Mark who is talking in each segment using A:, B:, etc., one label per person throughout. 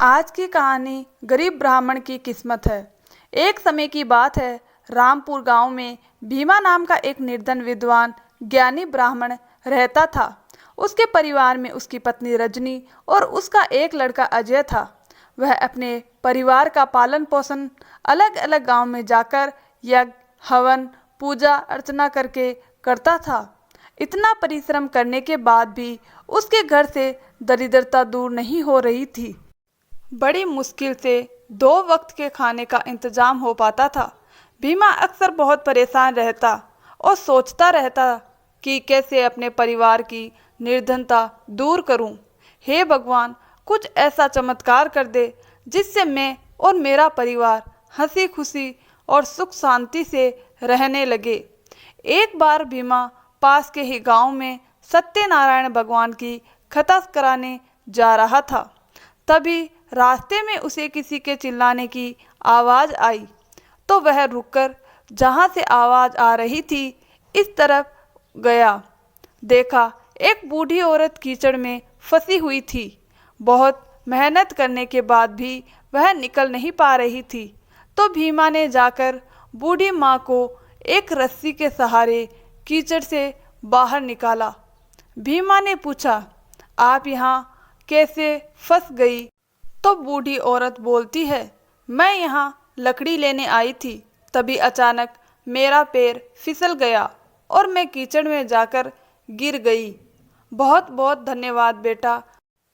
A: आज की कहानी गरीब ब्राह्मण की किस्मत है। एक समय की बात है, रामपुर गांव में भीमा नाम का एक निर्धन विद्वान ज्ञानी ब्राह्मण रहता था। उसके परिवार में उसकी पत्नी रजनी और उसका एक लड़का अजय था। वह अपने परिवार का पालन पोषण अलग अलग गांव में जाकर यज्ञ, हवन, पूजा अर्चना करके करता था। इतना परिश्रम करने के बाद भी उसके घर से दरिद्रता दूर नहीं हो रही थी। बड़ी मुश्किल से 2 वक्त के खाने का इंतजाम हो पाता था। भीमा अक्सर बहुत परेशान रहता और सोचता रहता कि कैसे अपने परिवार की निर्धनता दूर करूं। हे भगवान, कुछ ऐसा चमत्कार कर दे जिससे मैं और मेरा परिवार हंसी खुशी और सुख शांति से रहने लगे। एक बार भीमा पास के ही गांव में सत्यनारायण भगवान की कथा कराने जा रहा था। तभी रास्ते में उसे किसी के चिल्लाने की आवाज़ आई, तो वह रुककर जहाँ से आवाज़ आ रही थी इस तरफ गया। देखा, एक बूढ़ी औरत कीचड़ में फंसी हुई थी। बहुत मेहनत करने के बाद भी वह निकल नहीं पा रही थी। तो भीमा ने जाकर बूढ़ी माँ को एक रस्सी के सहारे कीचड़ से बाहर निकाला। भीमा ने पूछा, आप यहाँ कैसे फंस गई? तो बूढ़ी औरत बोलती है, मैं यहाँ लकड़ी लेने आई थी, तभी अचानक मेरा पैर फिसल गया और मैं कीचड़ में जाकर गिर गई। बहुत बहुत धन्यवाद बेटा,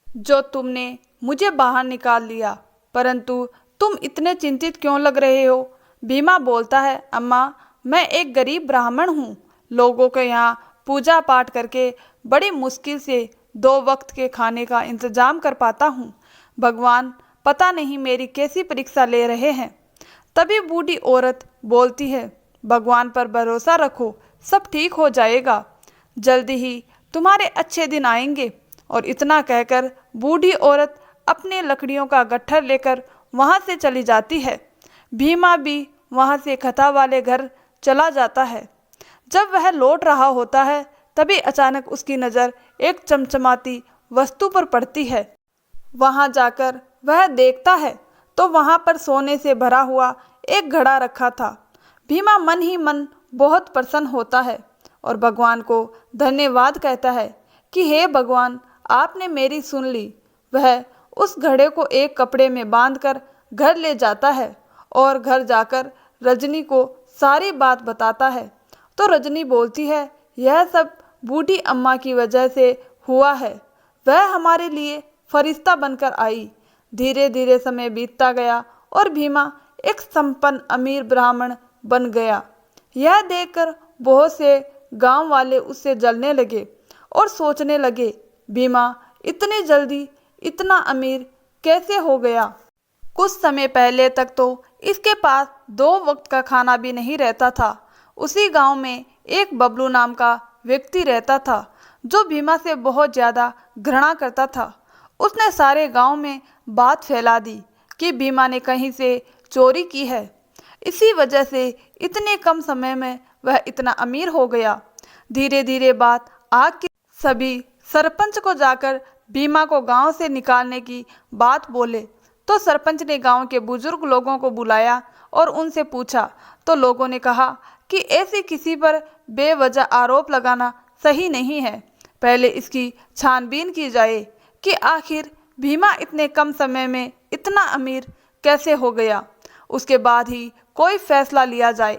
A: जो तुमने मुझे बाहर निकाल लिया। परंतु तुम इतने चिंतित क्यों लग रहे हो? भीमा बोलता है, अम्मा, मैं एक गरीब ब्राह्मण हूँ। लोगों के यहाँ पूजा पाठ करके बड़ी मुश्किल से 2 वक्त के खाने का इंतजाम कर पाता हूँ। भगवान पता नहीं मेरी कैसी परीक्षा ले रहे हैं। तभी बूढ़ी औरत बोलती है, भगवान पर भरोसा रखो, सब ठीक हो जाएगा। जल्दी ही तुम्हारे अच्छे दिन आएंगे। और इतना कहकर बूढ़ी औरत अपने लकड़ियों का गट्ठर लेकर वहाँ से चली जाती है। भीमा भी वहाँ से कथा वाले घर चला जाता है। जब वह लौट रहा होता है तभी अचानक उसकी नज़र एक चमचमाती वस्तु पर पड़ती है। वहाँ जाकर वह देखता है तो वहाँ पर सोने से भरा हुआ एक घड़ा रखा था। भीमा मन ही मन बहुत प्रसन्न होता है और भगवान को धन्यवाद कहता है कि हे भगवान, आपने मेरी सुन ली। वह उस घड़े को एक कपड़े में बांधकर घर ले जाता है और घर जाकर रजनी को सारी बात बताता है। तो रजनी बोलती है, यह सब बूढ़ी अम्मा की वजह से हुआ है। वह हमारे लिए फरिश्ता बनकर आई। धीरे धीरे समय बीतता गया और भीमा एक संपन्न अमीर ब्राह्मण बन गया। यह देखकर बहुत से गांव वाले उससे जलने लगे और सोचने लगे, भीमा इतनी जल्दी इतना अमीर कैसे हो गया? कुछ समय पहले तक तो इसके पास 2 वक्त का खाना भी नहीं रहता था। उसी गांव में एक बबलू नाम का व्यक्ति रहता था जो भीमा से बहुत ज़्यादा घृणा करता था। उसने सारे गांव में बात फैला दी कि भीमा ने कहीं से चोरी की है। इसी वजह से इतने कम समय में वह इतना अमीर हो गया। धीरे धीरे बात आग की सभी सरपंच को जाकर भीमा को गांव से निकालने की बात बोले। तो सरपंच ने गांव के बुजुर्ग लोगों को बुलाया और उनसे पूछा, तो लोगों ने कहा कि ऐसे किसी पर बेवजह आरोप लगाना सही नहीं है। पहले इसकी छानबीन की जाए कि आखिर भीमा इतने कम समय में इतना अमीर कैसे हो गया। उसके बाद ही कोई फैसला लिया जाए।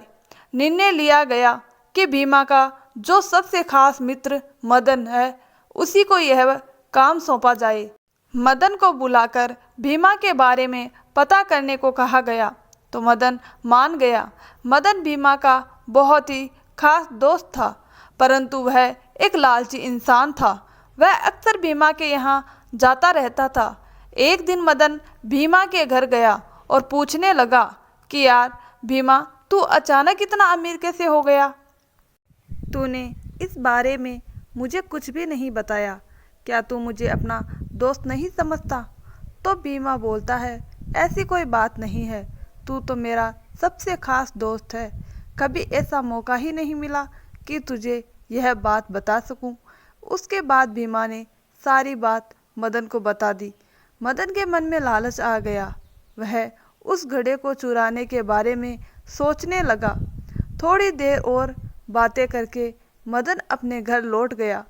A: निर्णय लिया गया कि भीमा का जो सबसे खास मित्र मदन है, उसी को यह काम सौंपा जाए। मदन को बुलाकर भीमा के बारे में पता करने को कहा गया तो मदन मान गया। मदन भीमा का बहुत ही खास दोस्त था, परंतु वह एक लालची इंसान था। वह अक्सर भीमा के यहाँ जाता रहता था। एक दिन मदन भीमा के घर गया और पूछने लगा कि यार भीमा, तू अचानक इतना अमीर कैसे हो गया? तूने इस बारे में मुझे कुछ भी नहीं बताया। क्या तू मुझे अपना दोस्त नहीं समझता? तो भीमा बोलता है, ऐसी कोई बात नहीं है, तू तो मेरा सबसे खास दोस्त है। कभी ऐसा मौका ही नहीं मिला कि तुझे यह बात बता सकूं। उसके बाद भीमा ने सारी बात मदन को बता दी। मदन के मन में लालच आ गया। वह उस घड़े को चुराने के बारे में सोचने लगा। थोड़ी देर और बातें करके मदन अपने घर लौट गया।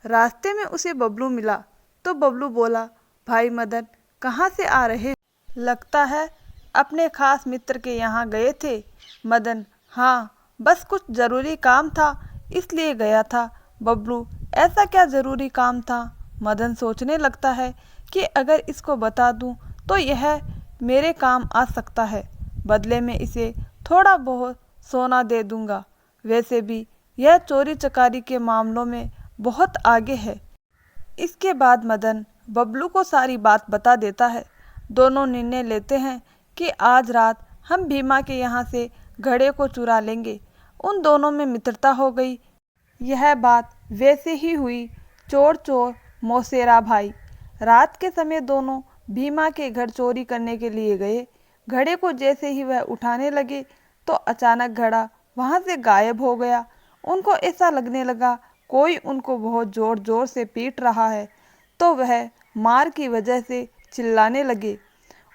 A: रास्ते में उसे बबलू मिला तो बबलू बोला, भाई मदन, कहाँ से आ रहे? लगता है अपने खास मित्र के यहाँ गए थे। मदन, हाँ, बस कुछ ज़रूरी काम था इसलिए गया था। बबलू, ऐसा क्या ज़रूरी काम था? मदन सोचने लगता है कि अगर इसको बता दूं तो यह मेरे काम आ सकता है। बदले में इसे थोड़ा बहुत सोना दे दूंगा। वैसे भी यह चोरी चकारी के मामलों में बहुत आगे है। इसके बाद मदन बबलू को सारी बात बता देता है। दोनों निर्णय लेते हैं कि आज रात हम भीमा के यहाँ से घड़े को चुरा लेंगे। उन दोनों में मित्रता हो गई। यह बात वैसे ही हुई। चोर चोर मौसेरा भाई। रात के समय दोनों भीमा के घर चोरी करने के लिए गए। घड़े को जैसे ही वह उठाने लगे तो अचानक घड़ा वहां से गायब हो गया। उनको ऐसा लगने लगा कोई उनको बहुत जोर जोर से पीट रहा है, तो वह मार की वजह से चिल्लाने लगे।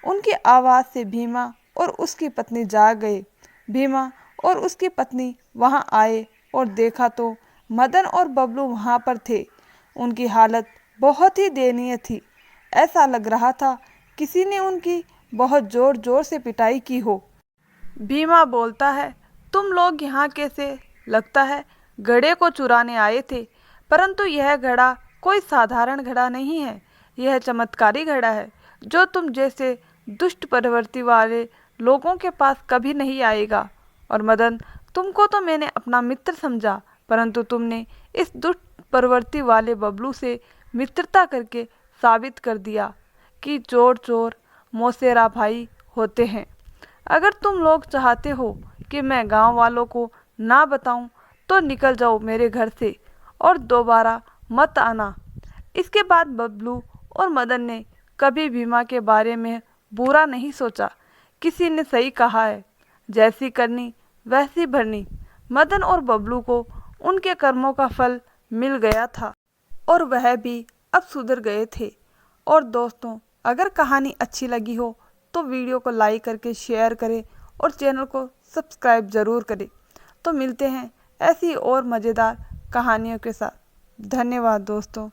A: उनकी आवाज़ से भीमा और उसकी पत्नी जाग गए। भीमा और उसकी पत्नी वहां आए और देखा तो मदन और बबलू वहां पर थे। उनकी हालत बहुत ही दयनीय थी। ऐसा लग रहा था किसी ने उनकी बहुत जोर जोर से पिटाई की हो। भीमा बोलता है, तुम लोग यहाँ कैसे? लगता है घड़े को चुराने आए थे, परंतु यह घड़ा कोई साधारण घड़ा नहीं है। यह चमत्कारी घड़ा है जो तुम जैसे दुष्ट प्रवृत्ति वाले लोगों के पास कभी नहीं आएगा। और मदन, तुमको तो मैंने अपना मित्र समझा, परंतु तुमने इस दुष्ट प्रवृत्ति वाले बबलू से मित्रता करके साबित कर दिया कि चोर चोर मौसेरा भाई होते हैं। अगर तुम लोग चाहते हो कि मैं गांव वालों को ना बताऊं, तो निकल जाओ मेरे घर से और दोबारा मत आना। इसके बाद बबलू और मदन ने कभी भीमा के बारे में बुरा नहीं सोचा। किसी ने सही कहा है, जैसी करनी वैसी भरनी। मदन और बबलू को उनके कर्मों का फल मिल गया था और वह भी अब सुधर गए थे। और दोस्तों, अगर कहानी अच्छी लगी हो तो वीडियो को लाइक करके शेयर करें और चैनल को सब्सक्राइब ज़रूर करें। तो मिलते हैं ऐसी और मज़ेदार कहानियों के साथ। धन्यवाद दोस्तों।